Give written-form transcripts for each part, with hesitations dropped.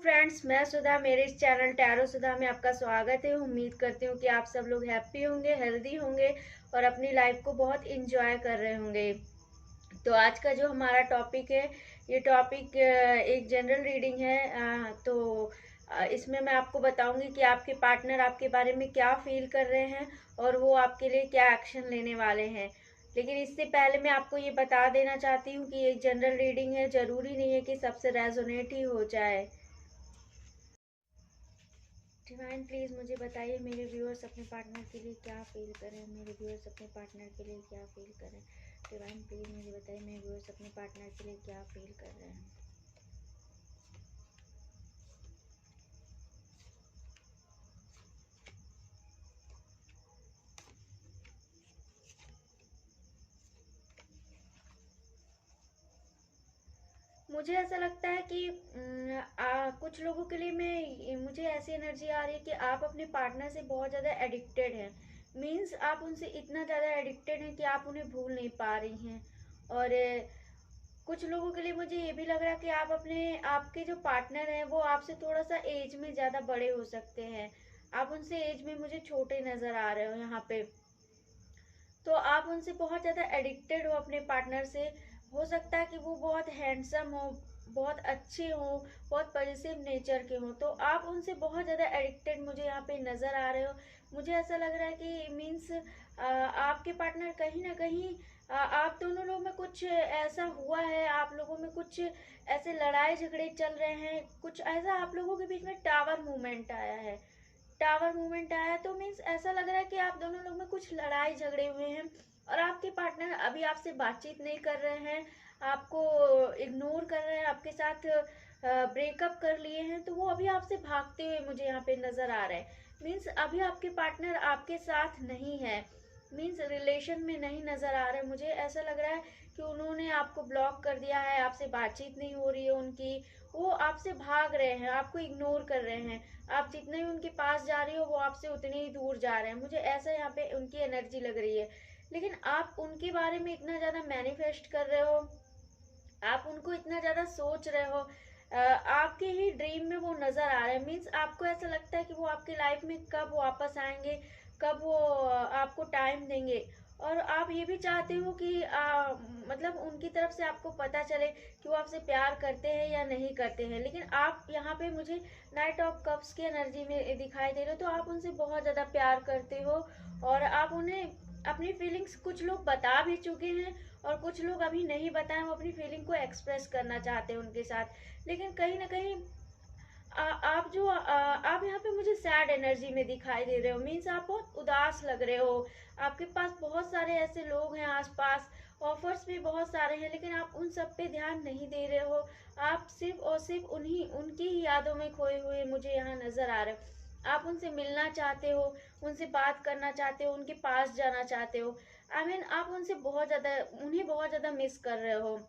Friends, मैं सुधा, मेरे इस चैनल टैरो सुधा में आपका स्वागत है। उम्मीद करती हूँ कि आप सब लोग हैप्पी होंगे, हेल्दी होंगे और अपनी लाइफ को बहुत इंजॉय कर रहे होंगे। तो आज का जो हमारा टॉपिक है, ये टॉपिक एक जनरल रीडिंग है। इसमें मैं आपको बताऊंगी कि आपके पार्टनर आपके बारे में क्या फील कर रहे हैं और वो आपके लिए क्या एक्शन लेने वाले हैं। लेकिन इससे पहले मैं आपको ये बता देना चाहती हूँ कि एक जनरल रीडिंग है, ज़रूरी नहीं है कि सबसे रेजोनेट ही हो जाए। डिवाइन प्लीज़ मुझे बताइए, मेरे व्यूअर्स अपने पार्टनर के लिए क्या फील करें। मेरे व्यूअर्स अपने पार्टनर के लिए क्या फील करें। डिवाइन प्लीज़ मुझे बताइए, मेरे व्यूअर्स अपने पार्टनर के लिए क्या फील कर रहे हैं। मुझे ऐसा लगता है कि कुछ लोगों के लिए मुझे ऐसी एनर्जी आ रही है कि आप अपने पार्टनर से बहुत ज़्यादा एडिक्टेड हैं। मीन्स आप उनसे इतना ज़्यादा एडिक्टेड हैं कि आप उन्हें भूल नहीं पा रही हैं। और कुछ लोगों के लिए मुझे ये भी लग रहा है कि आपके जो पार्टनर हैं वो आपसे थोड़ा सा एज में ज़्यादा बड़े हो सकते हैं। आप उनसे एज में मुझे छोटे नज़र आ रहे हो यहाँ पे। तो आप उनसे बहुत ज़्यादा एडिक्टेड हो अपने पार्टनर से। हो सकता है कि वो बहुत हैंडसम हो, बहुत अच्छे हो, बहुत पॉजिटिव नेचर के हो, तो आप उनसे बहुत ज़्यादा एडिक्टेड मुझे यहाँ पे नज़र आ रहे हो। मुझे ऐसा लग रहा है कि मीन्स आपके पार्टनर कहीं ना कहीं आप दोनों लोग में कुछ ऐसा हुआ है, आप लोगों में कुछ ऐसे लड़ाई झगड़े चल रहे हैं, कुछ ऐसा आप लोगों के बीच में टावर मूवमेंट आया है। टावर मूवमेंट आया तो मीन्स ऐसा लग रहा है कि आप दोनों लोग में कुछ लड़ाई झगड़े हुए हैं और आपके पार्टनर अभी आपसे बातचीत नहीं कर रहे हैं, आपको इग्नोर कर रहे हैं, आपके साथ ब्रेकअप कर लिए हैं। तो वो अभी आपसे भागते हुए मुझे यहाँ पे नजर आ रहे हैं। मीन्स अभी आपके पार्टनर आपके साथ नहीं है, मीन्स रिलेशन में नहीं नजर आ रहे। मुझे ऐसा लग रहा है कि उन्होंने आपको ब्लॉक कर दिया है, आपसे बातचीत नहीं हो रही है उनकी। वो आपसे भाग रहे हैं, आपको इग्नोर कर रहे हैं। आप जितने ही उनके पास जा रही हो वो आपसे उतने ही दूर जा रहे हैं। मुझे ऐसा यहाँ पे उनकी एनर्जी लग रही है। लेकिन आप उनके बारे में इतना ज़्यादा मैनिफेस्ट कर रहे हो, आप उनको इतना ज़्यादा सोच रहे हो, आपके ही ड्रीम में वो नज़र आ रहे हैं। मीन्स आपको ऐसा लगता है कि वो आपकी लाइफ में कब वापस आएंगे, कब वो आपको टाइम देंगे। और आप ये भी चाहते हो कि मतलब उनकी तरफ से आपको पता चले कि वो आपसे प्यार करते हैं या नहीं करते हैं। लेकिन आप यहाँ पे मुझे नाइट ऑफ कप्स की एनर्जी में दिखाई दे रहे हो, तो आप उनसे बहुत ज़्यादा प्यार करते हो और आप उन्हें अपनी फीलिंग्स कुछ लोग बता भी चुके हैं और कुछ लोग अभी नहीं बताएं, वो अपनी फीलिंग को एक्सप्रेस करना चाहते हैं उनके साथ। लेकिन कहीं ना कहीं आप यहाँ पे मुझे सैड एनर्जी में दिखाई दे रहे हो। मीन्स आप बहुत उदास लग रहे हो। आपके पास बहुत सारे ऐसे लोग हैं आसपास, ऑफर्स भी बहुत सारे हैं, लेकिन आप उन सब पे ध्यान नहीं दे रहे हो। आप सिर्फ और सिर्फ उन्हीं उनकी ही यादों में खोए हुए मुझे यहाँ नजर आ रहे हो। आप उनसे मिलना चाहते हो, उनसे बात करना चाहते हो, उनके पास जाना चाहते हो। आप उनसे बहुत ज़्यादा, उन्हें बहुत ज़्यादा मिस कर रहे हो।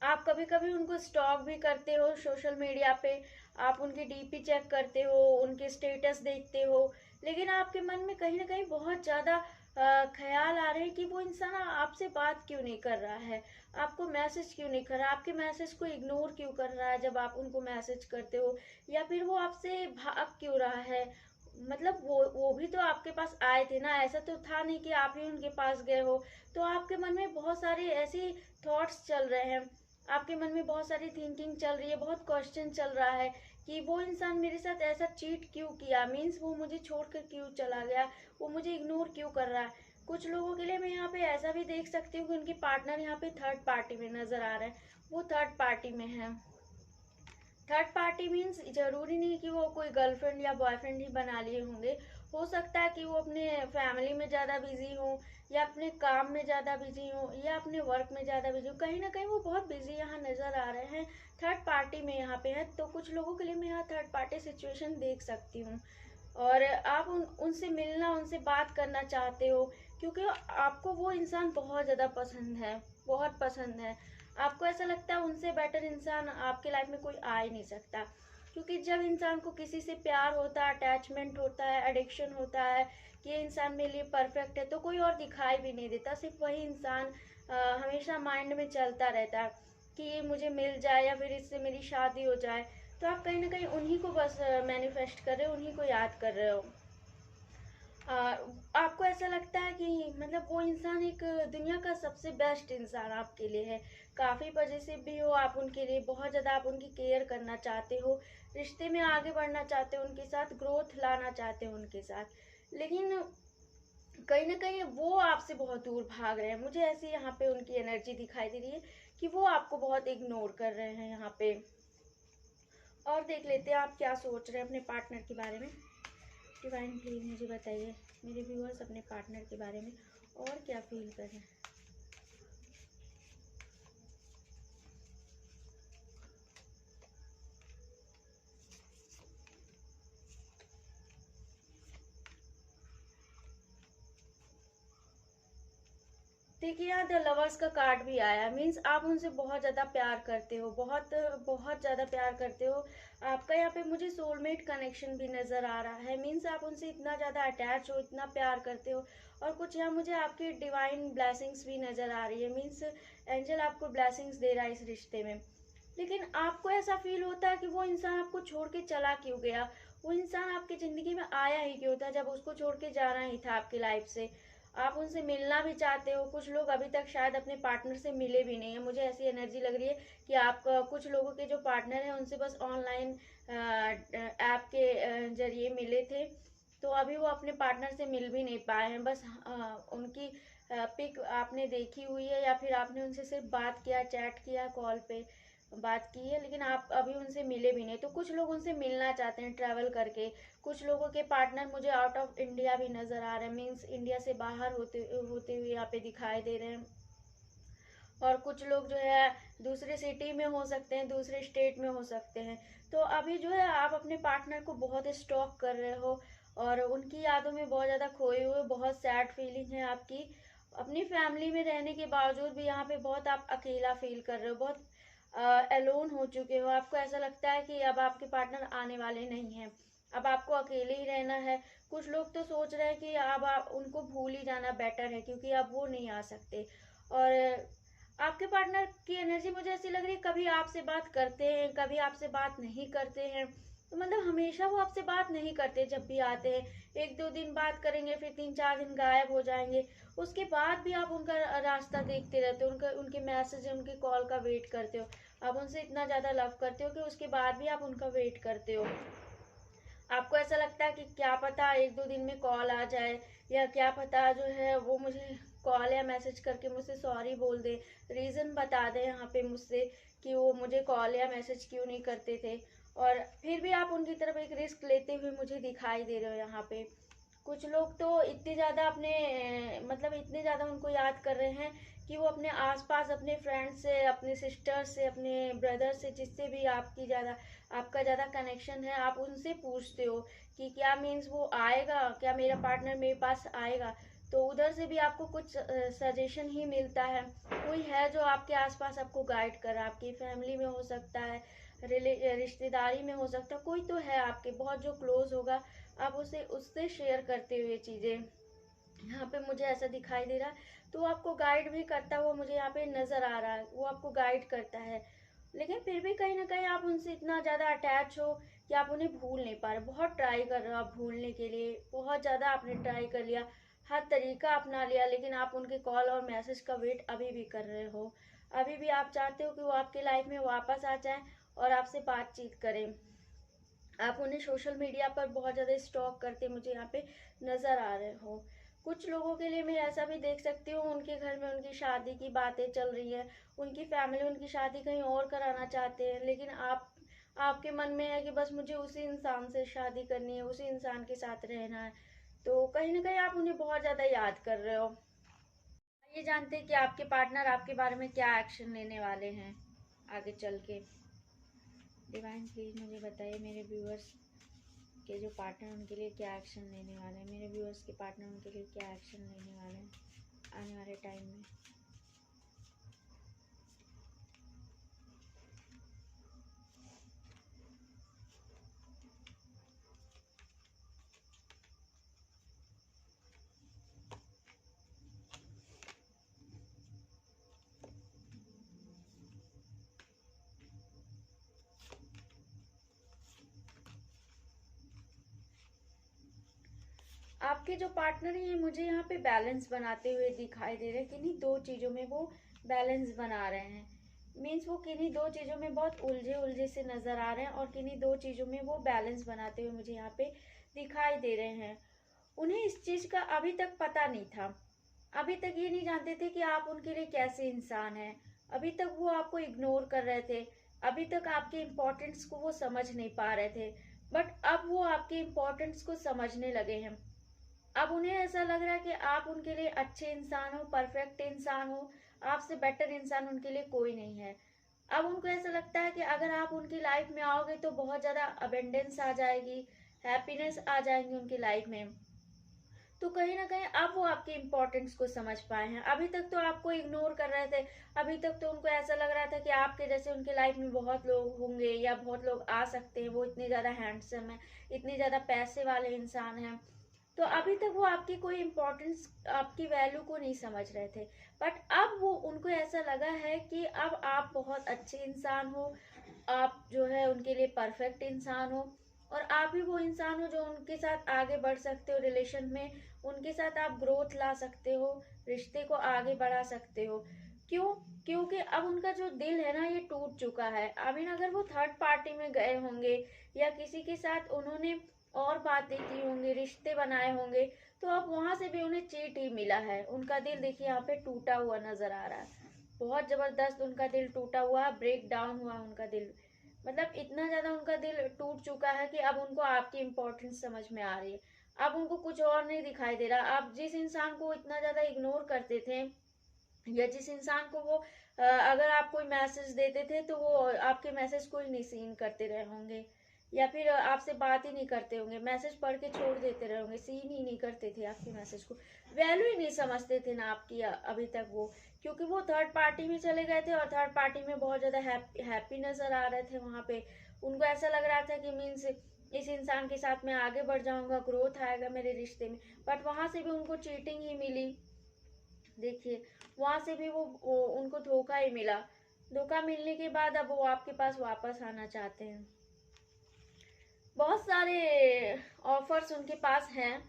आप कभी कभी उनको स्टॉक भी करते हो सोशल मीडिया पे। आप उनकी डीपी चेक करते हो, उनके स्टेटस देखते हो। लेकिन आपके मन में कहीं ना कहीं बहुत ज़्यादा ख्याल आ रहे हैं कि वो इंसान आपसे बात क्यों नहीं कर रहा है, आपको मैसेज क्यों नहीं कर रहा, आपके मैसेज को इग्नोर क्यों कर रहा है जब आप उनको मैसेज करते हो, या फिर वो आपसे भाग क्यों रहा है। मतलब वो भी तो आपके पास आए थे ना, ऐसा तो था नहीं कि आप ही उनके पास गए हो। तो आपके मन में बहुत सारे ऐसे थॉट्स चल रहे हैं, आपके मन में बहुत सारी थिंकिंग चल रही है, बहुत क्वेश्चन चल रहा है कि वो इंसान मेरे साथ ऐसा चीट क्यों किया, मीन्स वो मुझे छोड़कर क्यों चला गया, वो मुझे इग्नोर क्यों कर रहा है। कुछ लोगों के लिए मैं यहाँ पे ऐसा भी देख सकती हूँ कि उनके पार्टनर यहाँ पे थर्ड पार्टी में नजर आ रहे हैं, वो थर्ड पार्टी में है। थर्ड पार्टी मीन्स जरूरी नहीं कि वो कोई गर्लफ्रेंड या बॉयफ्रेंड ही बना लिए होंगे। हो सकता है कि वो अपने फैमिली में ज़्यादा बिजी हो, या अपने काम में ज़्यादा बिजी हो, या अपने वर्क में ज़्यादा बिजी हो। कहीं ना कहीं वो बहुत बिजी यहाँ नज़र आ रहे हैं, थर्ड पार्टी में यहाँ पे है। तो कुछ लोगों के लिए मैं यहाँ थर्ड पार्टी सिचुएशन देख सकती हूँ। और आप उनसे मिलना, उनसे बात करना चाहते हो, क्योंकि आपको वो इंसान बहुत ज़्यादा पसंद है, बहुत पसंद है। आपको ऐसा लगता है उनसे बेटर इंसान आपके लाइफ में कोई आ ही नहीं सकता। क्योंकि जब इंसान को किसी से प्यार होता है, अटैचमेंट होता है, एडिक्शन होता है कि ये इंसान मेरे लिए परफेक्ट है, तो कोई और दिखाई भी नहीं देता, सिर्फ वही इंसान हमेशा माइंड में चलता रहता है कि ये मुझे मिल जाए या फिर इससे मेरी शादी हो जाए। तो आप कहीं ना कहीं उन्हीं को बस मैनिफेस्ट कर रहे हो, उन्हीं को याद कर रहे हो। आ, आपको ऐसा लगता है कि मतलब वो इंसान एक दुनिया का सबसे बेस्ट इंसान आपके लिए है, काफ़ी पॉजिटिव भी हो आप उनके लिए, बहुत ज़्यादा आप उनकी केयर करना चाहते हो, रिश्ते में आगे बढ़ना चाहते हो, उनके साथ ग्रोथ लाना चाहते हो उनके साथ, लेकिन कहीं ना कहीं वो आपसे बहुत दूर भाग रहे हैं। मुझे ऐसी यहाँ पे उनकी एनर्जी दिखाई दे रही है कि वो आपको बहुत इग्नोर कर रहे हैं यहाँ पे। और देख लेते हैं आप क्या सोच रहे हैं अपने पार्टनर के बारे में। डिवाइन प्लीज मुझे बताइए मेरे व्यूअर्स अपने पार्टनर के बारे में और क्या फील कर रहे हैं। देखिए यहाँ द लवर्स का कार्ड भी आया, मीन्स आप उनसे बहुत ज़्यादा प्यार करते हो, बहुत बहुत ज़्यादा प्यार करते हो। आपका यहाँ पे मुझे सोलमेट कनेक्शन भी नज़र आ रहा है, मीन्स आप उनसे इतना ज़्यादा अटैच हो, इतना प्यार करते हो। और कुछ यहाँ मुझे आपकी डिवाइन ब्लेसिंग्स भी नज़र आ रही है, मीन्स एंजल आपको ब्लेसिंग्स दे रहा है इस रिश्ते में। लेकिन आपको ऐसा फील होता है कि वो इंसान आपको छोड़ के चला क्यों गया, वो इंसान आपकी ज़िंदगी में आया ही क्यों था जब उसको छोड़ के जाना ही था आपकी लाइफ से। आप उनसे मिलना भी चाहते हो, कुछ लोग अभी तक शायद अपने पार्टनर से मिले भी नहीं है। मुझे ऐसी एनर्जी लग रही है कि आप कुछ लोगों के जो पार्टनर हैं उनसे बस ऑनलाइन ऐप के जरिए मिले थे, तो अभी वो अपने पार्टनर से मिल भी नहीं पाए हैं। बस उनकी पिक आपने देखी हुई है या फिर आपने उनसे सिर्फ बात किया, चैट किया, कॉल पे बात की है, लेकिन आप अभी उनसे मिले भी नहीं। तो कुछ लोग उनसे मिलना चाहते हैं ट्रैवल करके। कुछ लोगों के पार्टनर मुझे आउट ऑफ इंडिया भी नज़र आ रहे हैं, मीन्स इंडिया से बाहर होते होते हुए यहाँ पे दिखाई दे रहे हैं। और कुछ लोग जो है दूसरे सिटी में हो सकते हैं, दूसरे स्टेट में हो सकते हैं। तो अभी जो है आप अपने पार्टनर को बहुत स्टॉक कर रहे हो और उनकी यादों में बहुत ज़्यादा खोए हुए, बहुत सैड फीलिंग है आपकी। अपनी फैमिली में रहने के बावजूद भी यहाँ पे बहुत आप अकेला फील कर रहे हो, बहुत अलोन हो चुके हो। आपको ऐसा लगता है कि अब आपके पार्टनर आने वाले नहीं हैं, अब आपको अकेले ही रहना है। कुछ लोग तो सोच रहे हैं कि अब आप उनको भूल ही जाना बेटर है क्योंकि अब वो नहीं आ सकते। और आपके पार्टनर की एनर्जी मुझे ऐसी लग रही है कभी आपसे बात करते हैं, कभी आपसे बात नहीं करते हैं। तो मतलब हमेशा वो आपसे बात नहीं करते, जब भी आते हैं 1-2 दिन बात करेंगे, फिर 3-4 दिन गायब हो जाएंगे। उसके बाद भी आप उनका रास्ता देखते रहते हो, उनके मैसेज, उनके कॉल का वेट करते हो। आप उनसे इतना ज़्यादा लव करते हो कि उसके बाद भी आप उनका वेट करते हो। आपको ऐसा लगता है कि क्या पता 1-2 दिन में कॉल आ जाए, या क्या पता जो है वो मुझे कॉल या मैसेज करके मुझसे सॉरी बोल दे, रीज़न बता दे यहाँ पे मुझसे कि वो मुझे कॉल या मैसेज क्यों नहीं करते थे। और फिर भी आप उनकी तरफ एक रिस्क लेते हुए मुझे दिखाई दे रहे हो यहाँ पे। कुछ लोग तो इतने ज़्यादा अपने मतलब इतने ज़्यादा उनको याद कर रहे हैं कि वो अपने आसपास अपने फ्रेंड्स से, अपने सिस्टर से, अपने ब्रदर से, जिससे भी आपका ज़्यादा कनेक्शन है, आप उनसे पूछते हो कि क्या मीन्स वो आएगा, क्या मेरा पार्टनर मेरे पास आएगा। तो उधर से भी आपको कुछ सजेशन ही मिलता है। कोई है जो आपके आसपास आपको गाइड कर रहा है, आपकी फैमिली में हो सकता है, रिश्तेदारी में हो सकता है, कोई तो है आपके बहुत जो क्लोज होगा। आप उसे उससे शेयर करते हुए चीज़ें, यहाँ पे मुझे ऐसा दिखाई दे रहा है। तो वो आपको गाइड भी करता हुआ मुझे यहाँ पे नज़र आ रहा है, वो आपको गाइड करता है। लेकिन फिर भी कहीं ना कहीं आप उनसे इतना ज़्यादा अटैच हो कि आप उन्हें भूल नहीं पा रहे। बहुत ट्राई कर रहे हो आप भूलने के लिए, बहुत ज़्यादा आपने ट्राई कर लिया, हर तरीका अपना लिया, लेकिन आप उनके कॉल और मैसेज का वेट अभी भी कर रहे हो। अभी भी आप चाहते हो कि वो आपके लाइफ में वापस आ जाए और आपसे बातचीत करें। आप उन्हें सोशल मीडिया पर बहुत ज़्यादा स्टॉक करते मुझे यहाँ पे नज़र आ रहे हो। कुछ लोगों के लिए मैं ऐसा भी देख सकती हूँ, उनके घर में उनकी शादी की बातें चल रही हैं, उनकी फैमिली उनकी शादी कहीं और कराना चाहते हैं, लेकिन आपके मन में है कि बस मुझे उसी इंसान से शादी करनी है, उसी इंसान के साथ रहना है। तो कहीं ना कहीं आप उन्हें बहुत ज़्यादा याद कर रहे हो। ये जानते हैं कि आपके पार्टनर आपके बारे में क्या एक्शन लेने वाले हैं आगे चल के। डिवाइन प्लीज मुझे बताइए मेरे व्यूअर्स के जो पार्टनर उनके लिए क्या एक्शन लेने वाले हैं, मेरे व्यूअर्स के पार्टनर उनके लिए क्या एक्शन लेने वाले हैं आने वाले टाइम में। आपके जो पार्टनर हैं ये मुझे यहाँ पे बैलेंस बनाते हुए दिखाई दे रहे हैं, किन्हीं दो चीज़ों में वो बैलेंस बना रहे हैं। मीन्स वो किन्हीं दो चीज़ों में बहुत उलझे उलझे से नज़र आ रहे हैं और किन्हीं दो चीज़ों में वो बैलेंस बनाते हुए मुझे यहाँ पे दिखाई दे रहे हैं। उन्हें इस चीज़ का अभी तक पता नहीं था। अभी तक ये नहीं जानते थे कि आप उनके लिए कैसे इंसान हैं। अभी तक वो आपको इग्नोर कर रहे थे। अभी तक आपके इम्पोर्टेंस को वो समझ नहीं पा रहे थे। बट अब वो आपके इम्पोर्टेंस को समझने लगे हैं। अब उन्हें ऐसा लग रहा है कि आप उनके लिए अच्छे इंसान हो, परफेक्ट इंसान हो। आपसे बेटर इंसान उनके लिए कोई नहीं है। अब उनको ऐसा लगता है कि अगर आप उनकी लाइफ में आओगे तो बहुत ज़्यादा अबेंडेंस आ जाएगी, हैप्पीनेस आ जाएंगी उनकी लाइफ में। तो कहीं ना कहीं अब वो आपके इम्पोर्टेंस को समझ पाए हैं। अभी तक तो आपको इग्नोर कर रहे थे। अभी तक तो उनको ऐसा लग रहा था कि आपके जैसे उनके लाइफ में बहुत लोग होंगे या बहुत लोग आ सकते हैं, वो इतने ज़्यादा हैंडसम है, इतने ज़्यादा पैसे वाले इंसान हैं। तो अभी तक वो आपकी कोई इम्पोर्टेंस, आपकी वैल्यू को नहीं समझ रहे थे। बट अब वो उनको ऐसा लगा है कि अब आप बहुत अच्छे इंसान हो, आप जो है उनके लिए परफेक्ट इंसान हो, और आप ही वो इंसान हो जो उनके साथ आगे बढ़ सकते हो रिलेशन में। उनके साथ आप ग्रोथ ला सकते हो, रिश्ते को आगे बढ़ा सकते हो। क्यों? क्योंकि अब उनका जो दिल है ना ये टूट चुका है। अभी अगर वो थर्ड पार्टी में गए होंगे या किसी के साथ उन्होंने और बातें की होंगी, रिश्ते बनाए होंगे, तो अब वहां से भी उन्हें चीट ही मिला है। उनका दिल देखिए यहाँ पे टूटा हुआ नजर आ रहा है। बहुत जबरदस्त उनका दिल टूटा हुआ, ब्रेक डाउन हुआ उनका दिल। मतलब इतना ज्यादा उनका दिल टूट चुका है कि अब उनको आपकी इम्पोर्टेंस समझ में आ रही है। अब उनको कुछ और नहीं दिखाई दे रहा। आप जिस इंसान को इतना ज्यादा इग्नोर करते थे, या जिस इंसान को वो अगर आप कोई मैसेज देते थे तो वो आपके मैसेज को ही नहीं सीन करते रहे होंगे, या फिर आपसे बात ही नहीं करते होंगे, मैसेज पढ़ के छोड़ देते रहे होंगे, सीन ही नहीं करते थे आपके मैसेज को, वैल्यू ही नहीं समझते थे ना आपकी अभी तक वो। क्योंकि वो थर्ड पार्टी में चले गए थे और थर्ड पार्टी में बहुत ज्यादा हैप्पी नजर आ रहे थे वहां पे। उनको ऐसा लग रहा था कि मीन्स इस इंसान के साथ मैं आगे बढ़ जाऊंगा, ग्रोथ आएगा मेरे रिश्ते में। बट वहां से भी उनको चीटिंग ही मिली। देखिए वहां से भी वो उनको धोखा ही मिला। धोखा मिलने के बाद अब वो आपके पास वापस आना चाहते हैं। बहुत सारे ऑफर्स उनके पास हैं,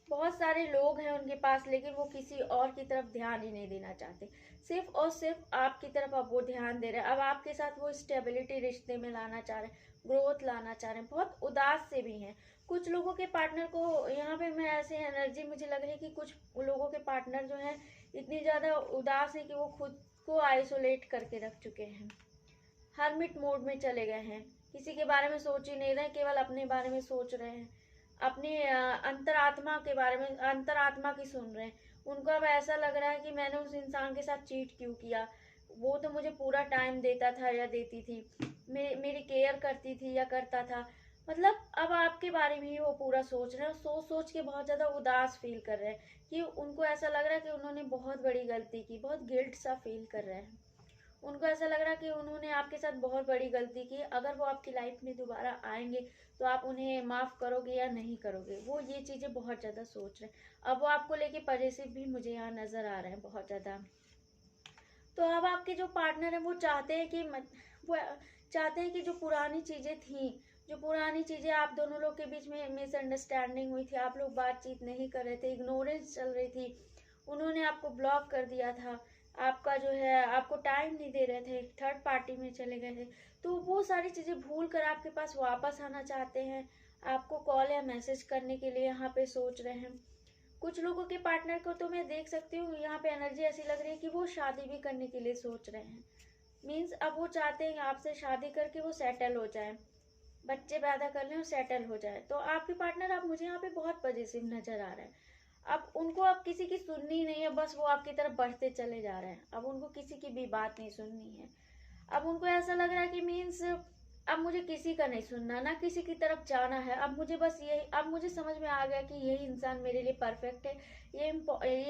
बहुत सारे लोग हैं उनके पास, लेकिन वो किसी और की तरफ ध्यान ही नहीं देना चाहते। सिर्फ और सिर्फ आपकी तरफ अब वो ध्यान दे रहे हैं। अब आपके साथ वो स्टेबिलिटी रिश्ते में लाना चाह रहे हैं, ग्रोथ लाना चाह रहे हैं। बहुत उदास से भी हैं। कुछ लोगों के पार्टनर को यहाँ पे मैं ऐसे एनर्जी मुझे लग रही है कि कुछ लोगों के पार्टनर जो है इतनी ज्यादा उदास है कि वो खुद को आइसोलेट करके रख चुके हैं, हरमिट मोड में चले गए हैं। किसी के बारे में सोच ही नहीं रहे, केवल अपने बारे में सोच रहे हैं, अपने अंतरात्मा के बारे में, अंतरात्मा की सुन रहे हैं। उनको अब ऐसा लग रहा है कि मैंने उस इंसान के साथ चीट क्यों किया। वो तो मुझे पूरा टाइम देता था या देती थी, मेरी केयर करती थी या करता था। मतलब अब आपके बारे में ही वो पूरा सोच रहे हैं, सोच सोच के बहुत ज्यादा उदास फील कर रहे हैं कि उनको ऐसा लग रहा है कि उन्होंने बहुत बड़ी गलती की, बहुत गिल्ट सा फील कर रहे हैं। उनको ऐसा लग रहा है कि उन्होंने आपके साथ बहुत बड़ी गलती की। अगर वो आपकी लाइफ में दोबारा आएंगे तो आप उन्हें माफ करोगे या नहीं करोगे, वो ये चीजें बहुत ज्यादा सोच रहे हैं। अब वो आपको लेके पॉजिटिव भी मुझे यहाँ नजर आ रहे हैं बहुत ज्यादा। तो अब आपके जो पार्टनर है वो चाहते हैं कि वो चाहते हैं कि जो पुरानी चीजें थी, जो पुरानी चीजें आप दोनों लोग के बीच में मिसअंडरस्टैंडिंग हुई थी, आप लोग बातचीत नहीं कर रहे थे, इग्नोरेंस चल रही थी, उन्होंने आपको ब्लॉक कर दिया था, आपका जो है आपको टाइम नहीं दे रहे थे, थर्ड पार्टी में चले गए थे, तो वो सारी चीजें भूल कर आपके पास वापस आना चाहते हैं। आपको कॉल या मैसेज करने के लिए यहाँ पे सोच रहे हैं। कुछ लोगों के पार्टनर को तो मैं देख सकती हूँ, यहाँ पे एनर्जी ऐसी लग रही है कि वो शादी भी करने के लिए सोच रहे हैं। मीन्स अब वो चाहते हैं आपसे शादी करके वो सेटल हो जाए, बच्चे पैदा कर लें और सेटल हो जाए। तो आपके पार्टनर अब मुझे यहाँ पे बहुत पॉजिटिव नजर आ रहा है। अब उनको अब किसी की सुननी नहीं है, बस वो आपकी तरफ बढ़ते चले जा रहे हैं। अब उनको किसी की भी बात नहीं सुननी है। अब उनको ऐसा लग रहा है कि मीन्स अब मुझे किसी का नहीं सुनना, ना किसी की तरफ जाना है। अब मुझे बस यही, अब मुझे समझ में आ गया कि यही इंसान मेरे लिए परफेक्ट है, ये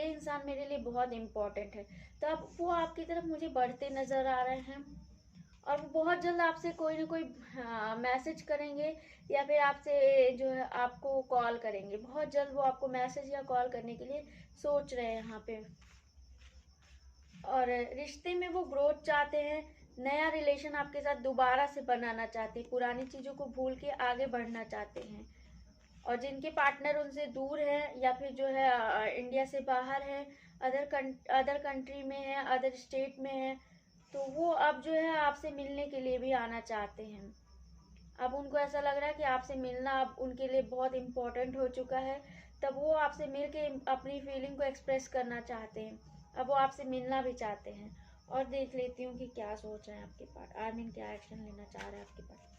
इंसान मेरे लिए बहुत इम्पोर्टेंट है। तो अब वो आपकी तरफ मुझे बढ़ते नजर आ रहे हैं और वो बहुत जल्द आपसे कोई ना कोई मैसेज करेंगे या फिर आपसे जो है आपको कॉल करेंगे। बहुत जल्द वो आपको मैसेज या कॉल करने के लिए सोच रहे हैं यहाँ पे। और रिश्ते में वो ग्रोथ चाहते हैं, नया रिलेशन आपके साथ दोबारा से बनाना चाहते हैं, पुरानी चीजों को भूल के आगे बढ़ना चाहते हैं। और जिनके पार्टनर उनसे दूर हैं या फिर जो है इंडिया से बाहर हैं, अदर कंट्री में है, अदर स्टेट में है, तो वो अब जो है आपसे मिलने के लिए भी आना चाहते हैं। अब उनको ऐसा लग रहा है कि आपसे मिलना अब उनके लिए बहुत इम्पोर्टेंट हो चुका है, तब वो आपसे मिल के अपनी फीलिंग को एक्सप्रेस करना चाहते हैं। अब वो आपसे मिलना भी चाहते हैं। और देख लेती हूँ कि क्या सोच रहे हैं आपके पास, आई मीन क्या एक्शन लेना चाह रहे हैं आपके पास।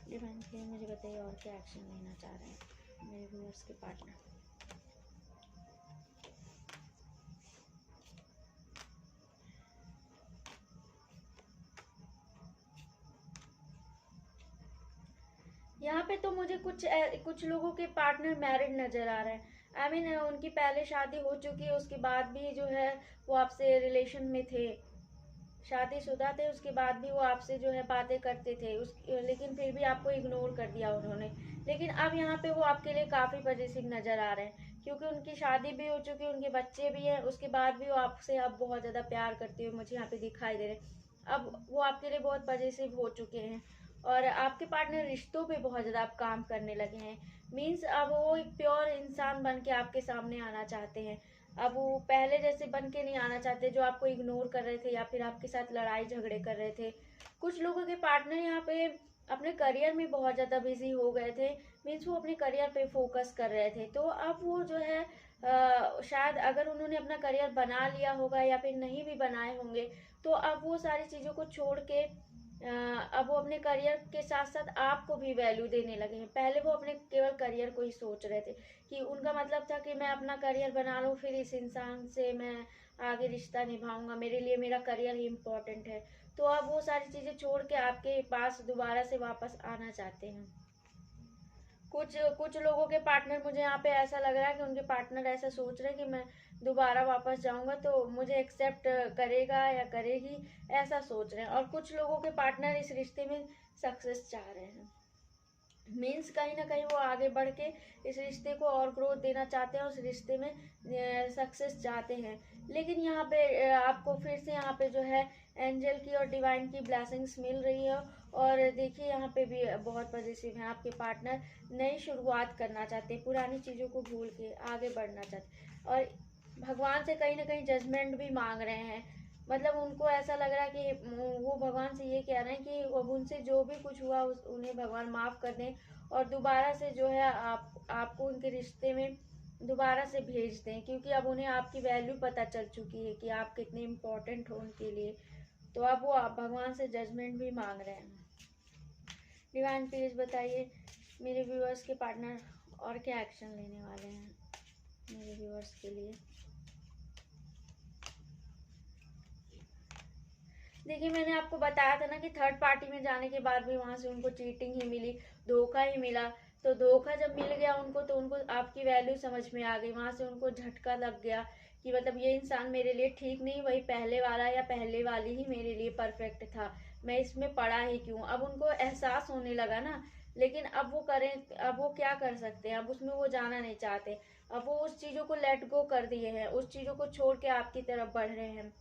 डिवाइन प्लीज मुझे बताइए और क्या एक्शन लेना चाह रहे हैं मेरे व्यूअर्स के पार्टनर। यहाँ पे तो मुझे कुछ लोगों के पार्टनर मैरिड नजर आ रहे हैं। आई मीन उनकी पहले शादी हो चुकी है, उसके बाद भी जो है वो आपसे रिलेशन में थे, शादीशुदा थे, उसके बाद भी वो आपसे जो है बातें करते थे लेकिन फिर भी आपको इग्नोर कर दिया उन्होंने। लेकिन अब यहाँ पे वो आपके लिए काफ़ी पॉजिटिव नज़र आ रहे हैं, क्योंकि उनकी शादी भी हो चुकी है, उनके बच्चे भी हैं, उसके बाद भी वो आपसे अब बहुत ज़्यादा प्यार करते हुए मुझे यहाँ पे दिखाई दे रहे हैं। अब वो आपके लिए बहुत पॉजिटिव हो चुके हैं और आपके पार्टनर रिश्तों पे बहुत ज़्यादा अब काम करने लगे हैं। मीन्स अब वो एक प्योर इंसान बन के आपके सामने आना चाहते हैं। अब वो पहले जैसे बन के नहीं आना चाहते जो आपको इग्नोर कर रहे थे या फिर आपके साथ लड़ाई झगड़े कर रहे थे। कुछ लोगों के पार्टनर यहाँ पे अपने करियर में बहुत ज़्यादा बिजी हो गए थे। मीन्स वो अपने करियर पे फोकस कर रहे थे, तो अब वो जो है शायद अगर उन्होंने अपना करियर बना लिया होगा या फिर नहीं भी बनाए होंगे, तो अब वो सारी चीज़ों को छोड़ के अब वो अपने करियर के साथ साथ आपको भी वैल्यू देने लगे हैं। पहले वो अपने केवल करियर को ही सोच रहे थे, कि उनका मतलब था कि मैं अपना करियर बना लूँ, फिर इस इंसान से मैं आगे रिश्ता निभाऊंगा, मेरे लिए मेरा करियर ही इम्पोर्टेंट है। तो अब वो सारी चीज़ें छोड़ के आपके पास दोबारा से वापस आना चाहते हैं। कुछ कुछ लोगों के पार्टनर, मुझे यहाँ पे ऐसा लग रहा है कि उनके पार्टनर ऐसा सोच रहे हैं कि मैं दोबारा वापस जाऊंगा तो मुझे एक्सेप्ट करेगा या करेगी, ऐसा सोच रहे हैं। और कुछ लोगों के पार्टनर इस रिश्ते में सक्सेस चाह रहे हैं। मीन्स कहीं ना कहीं वो आगे बढ़ के इस रिश्ते को और ग्रोथ देना चाहते हैं, उस रिश्ते में सक्सेस चाहते हैं। लेकिन यहाँ पे आपको फिर से यहाँ पे जो है एंजल की और डिवाइन की ब्लेसिंग्स मिल रही है। और देखिए यहाँ पे भी बहुत पॉजिटिव है, आपके पार्टनर नई शुरुआत करना चाहते हैं, पुरानी चीज़ों को भूल के आगे बढ़ना चाहते हैं। और भगवान से कहीं ना कहीं जजमेंट भी मांग रहे हैं। मतलब उनको ऐसा लग रहा है कि वो भगवान से ये कह रहे हैं कि अब उनसे जो भी कुछ हुआ उन्हें भगवान माफ़ कर दें और दोबारा से जो है आपको उनके रिश्ते में दोबारा से भेज दें, क्योंकि अब उन्हें आपकी वैल्यू पता चल चुकी है कि आप कितने इम्पोर्टेंट हो उनके लिए। तो अब वो आप भगवान से जजमेंट भी मांग रहे हैं। डिवाइन प्लीज बताइए मेरे व्यूअर्स के पार्टनर और क्या एक्शन लेने वाले हैं मेरे व्यूअर्स के लिए। देखिए मैंने आपको बताया था ना कि थर्ड पार्टी में जाने के बाद भी वहां से उनको चीटिंग ही मिली, धोखा ही मिला। तो धोखा जब मिल गया उनको, तो उनको आपकी वैल्यू समझ में आ गई, वहां से उनको झटका लग गया कि मतलब ये इंसान मेरे लिए ठीक नहीं, वही पहले वाला या पहले वाली ही मेरे लिए परफेक्ट था, मैं इसमें पड़ा ही क्यों। अब उनको एहसास होने लगा ना। लेकिन अब वो करें, अब वो क्या कर सकते हैं, अब उसमें वो जाना नहीं चाहते। अब वो उस चीज़ों को लेट गो कर दिए हैं, उस चीज़ों को छोड़ के आपकी तरफ बढ़ रहे हैं।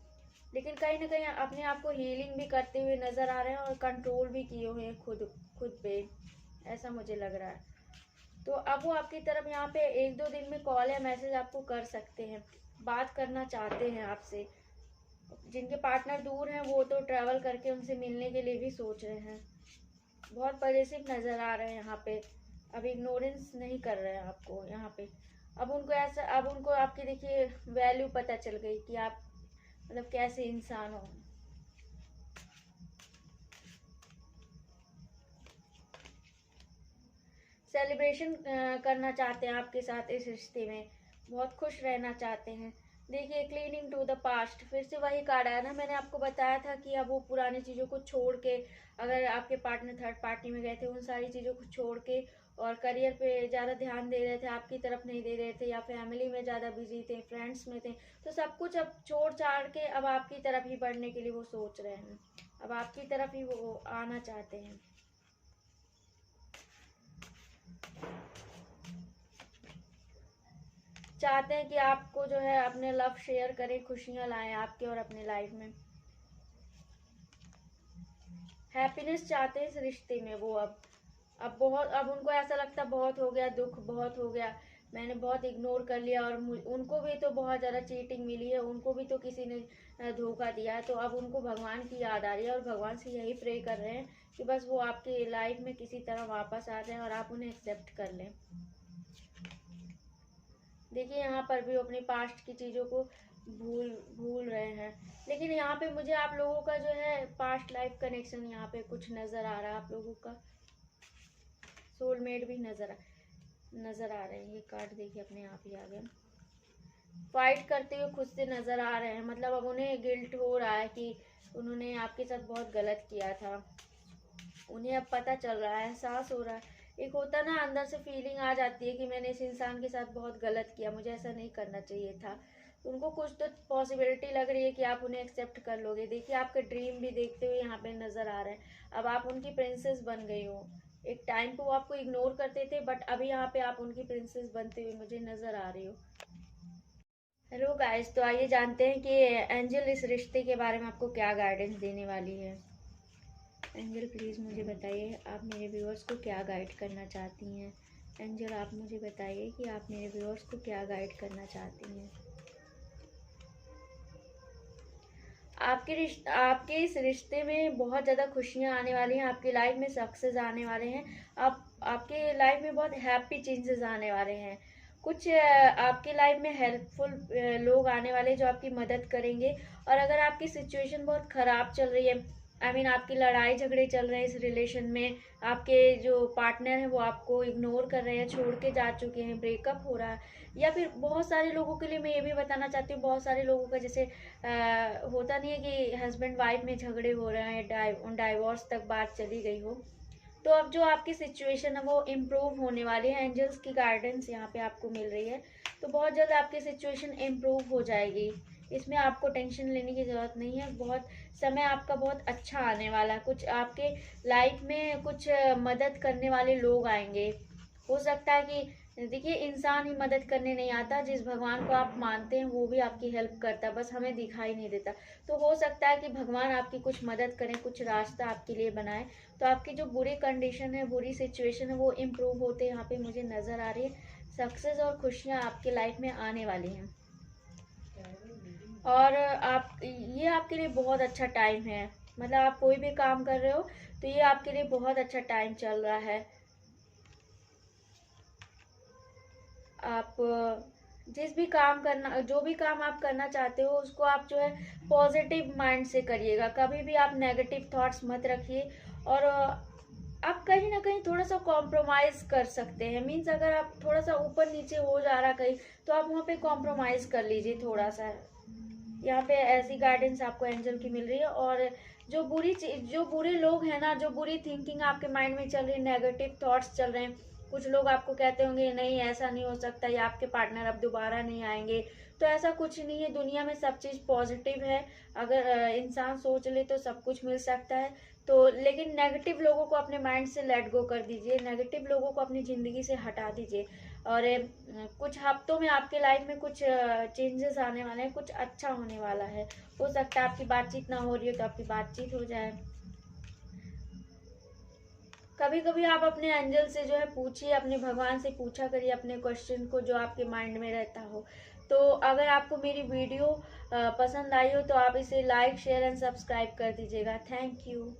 लेकिन कहीं ना कहीं अपने आप को हीलिंग भी करते हुए नजर आ रहे हैं और कंट्रोल भी किए हुए हैं खुद खुद पे, ऐसा मुझे लग रहा है। तो अब वो आपकी तरफ यहाँ पे एक दो दिन में कॉल या मैसेज आपको कर सकते हैं, बात करना चाहते हैं आपसे। जिनके पार्टनर दूर हैं वो तो ट्रैवल करके उनसे मिलने के लिए भी सोच रहे हैं। बहुत पॉजिटिव नज़र आ रहे हैं यहाँ पे। अब इग्नोरेंस नहीं कर रहे हैं आपको यहाँ पे। अब उनको ऐसा, अब उनको आपकी देखिए वैल्यू पता चल गई कि आप मतलब कैसे इंसान हो। सेलिब्रेशन करना चाहते हैं आपके साथ इस रिश्ते में, बहुत खुश रहना चाहते हैं। देखिए क्लीनिंग टू द पास्ट, फिर से वही कार्ड आया ना, मैंने आपको बताया था कि अब वो पुरानी चीज़ों को छोड़ के, अगर आपके पार्टनर थर्ड पार्टी में गए थे, उन सारी चीज़ों को छोड़ के और करियर पे ज़्यादा ध्यान दे रहे थे, आपकी तरफ नहीं दे रहे थे, या फैमिली में ज़्यादा बिजी थे, फ्रेंड्स में थे, तो सब कुछ अब छोड़ छाड़ के अब आपकी तरफ ही बढ़ने के लिए वो सोच रहे हैं, अब आपकी तरफ ही वो आना चाहते हैं। चाहते हैं कि आपको जो है अपने लव शेयर करें, खुशियां लाएं आपके और अपने लाइफ में, हैप्पीनेस चाहते हैं इस रिश्ते में वो। अब अब उनको ऐसा लगता बहुत हो गया, दुख बहुत हो गया, मैंने बहुत इग्नोर कर लिया, और उनको भी तो बहुत ज़्यादा चीटिंग मिली है, उनको भी तो किसी ने धोखा दिया है। तो अब उनको भगवान की याद आ रही है और भगवान से यही प्रे कर रहे हैं कि बस वो आपकी लाइफ में किसी तरह वापस आ जाए और आप उन्हें एक्सेप्ट कर लें। देखिए यहाँ पर भी अपनी पास्ट की चीज़ों को भूल भूल रहे हैं, लेकिन यहाँ पे मुझे आप लोगों का जो है पास्ट लाइफ कनेक्शन यहाँ पे कुछ नज़र आ रहा है। आप लोगों का सोलमेट भी नज़र आ रहे हैं। ये कार्ड देखिए अपने आप ही आ गया। फाइट करते हुए खुद से नज़र आ रहे हैं, मतलब अब उन्हें गिल्ट हो रहा है कि उन्होंने आपके साथ बहुत गलत किया था। उन्हें अब पता चल रहा है, एहसास हो रहा है। एक होता ना अंदर से फीलिंग आ जाती है कि मैंने इस इंसान के साथ बहुत गलत किया, मुझे ऐसा नहीं करना चाहिए था। उनको कुछ तो पॉसिबिलिटी लग रही है कि आप उन्हें एक्सेप्ट कर लोगे। देखिए आपके ड्रीम भी देखते हुए यहाँ पे नज़र आ रहे हैं। अब आप उनकी प्रिंसेस बन गई हो। एक टाइम पे वो आपको इग्नोर करते थे, बट अभी यहाँ पे आप उनकी प्रिंसेस बनते हुए मुझे नज़र आ रही हो। हेलो गाइस, तो आइए जानते हैं कि एंजल इस रिश्ते के बारे में आपको क्या गाइडेंस देने वाली है। एंजल प्लीज़ मुझे बताइए, आप मेरे व्यूअर्स को क्या गाइड करना चाहती हैं। एंजल आप मुझे बताइए कि आप मेरे व्यूअर्स को क्या गाइड करना चाहती हैं। आपके इस रिश्ते में बहुत ज़्यादा खुशियाँ आने वाली हैं, आपकी लाइफ में सक्सेस आने वाले हैं। आपके लाइफ में बहुत हैप्पी चेंजेस आने वाले हैं। कुछ आपकी लाइफ में हेल्पफुल लोग आने वाले हैं जो आपकी मदद करेंगे। और अगर आपकी सिचुएशन बहुत ख़राब चल रही है, आपकी लड़ाई झगड़े चल रहे हैं इस रिलेशन में, आपके जो पार्टनर हैं वो आपको इग्नोर कर रहे हैं, छोड़ के जा चुके हैं, ब्रेकअप हो रहा है, या फिर बहुत सारे लोगों के लिए मैं ये भी बताना चाहती हूँ, बहुत सारे लोगों का जैसे होता नहीं है कि हस्बैंड वाइफ में झगड़े हो रहे हैं, डाइवोर्स तक बात चली गई हो। तो अब जो आपकी सिचुएशन है वो इम्प्रूव होने वाली है, एंजल्स की गाइडेंस यहाँ पे आपको मिल रही है। तो बहुत जल्द आपकी सिचुएशन इम्प्रूव हो जाएगी, इसमें आपको टेंशन लेने की ज़रूरत नहीं है। बहुत समय आपका बहुत अच्छा आने वाला है। कुछ आपके लाइफ में कुछ मदद करने वाले लोग आएंगे। हो सकता है कि देखिए इंसान ही मदद करने नहीं आता, जिस भगवान को आप मानते हैं वो भी आपकी हेल्प करता है, बस हमें दिखाई नहीं देता। तो हो सकता है कि भगवान आपकी कुछ मदद करें, कुछ रास्ता आपके लिए बनाए। तो आपकी जो बुरी कंडीशन है, बुरी सिचुएशन है, वो इम्प्रूव होते यहाँ पे मुझे नज़र आ रही है। सक्सेस और खुशियाँ आपके लाइफ में आने वाली हैं। और ये आपके लिए बहुत अच्छा टाइम है, मतलब आप कोई भी काम कर रहे हो तो ये आपके लिए बहुत अच्छा टाइम चल रहा है। आप जो भी काम आप करना चाहते हो उसको आप जो है पॉजिटिव माइंड से करिएगा। कभी भी आप नेगेटिव थॉट्स मत रखिए। और आप कहीं ना कहीं थोड़ा सा कॉम्प्रोमाइज़ कर सकते हैं। मीन्स अगर आप थोड़ा सा ऊपर नीचे हो जा रहा कहीं, तो आप वहाँ पे कॉम्प्रोमाइज़ कर लीजिए थोड़ा सा। यहाँ पे ऐसी गाइडेंस आपको एंजल की मिल रही है। और जो बुरे लोग हैं ना, जो बुरी थिंकिंग आपके माइंड में चल रही है, नेगेटिव थॉट्स चल रहे हैं, कुछ लोग आपको कहते होंगे नहीं ऐसा नहीं हो सकता, या आपके पार्टनर अब दोबारा नहीं आएंगे। तो ऐसा कुछ नहीं है, दुनिया में सब चीज़ पॉजिटिव है। अगर इंसान सोच ले तो सब कुछ मिल सकता है। तो लेकिन नेगेटिव लोगों को अपने माइंड से लेट गो कर दीजिए, नेगेटिव लोगों को अपनी ज़िंदगी से हटा दीजिए। और कुछ हफ्तों में आपके लाइफ में कुछ चेंजेस आने वाले हैं, कुछ अच्छा होने वाला है। हो सकता है आपकी बातचीत ना हो रही हो तो आपकी बातचीत हो जाए। कभी कभी आप अपने एंजल से जो है पूछिए, अपने भगवान से पूछा करिए अपने क्वेश्चन को जो आपके माइंड में रहता हो। तो अगर आपको मेरी वीडियो पसंद आई हो तो आप इसे लाइक शेयर एंड सब्सक्राइब कर दीजिएगा। Thank you.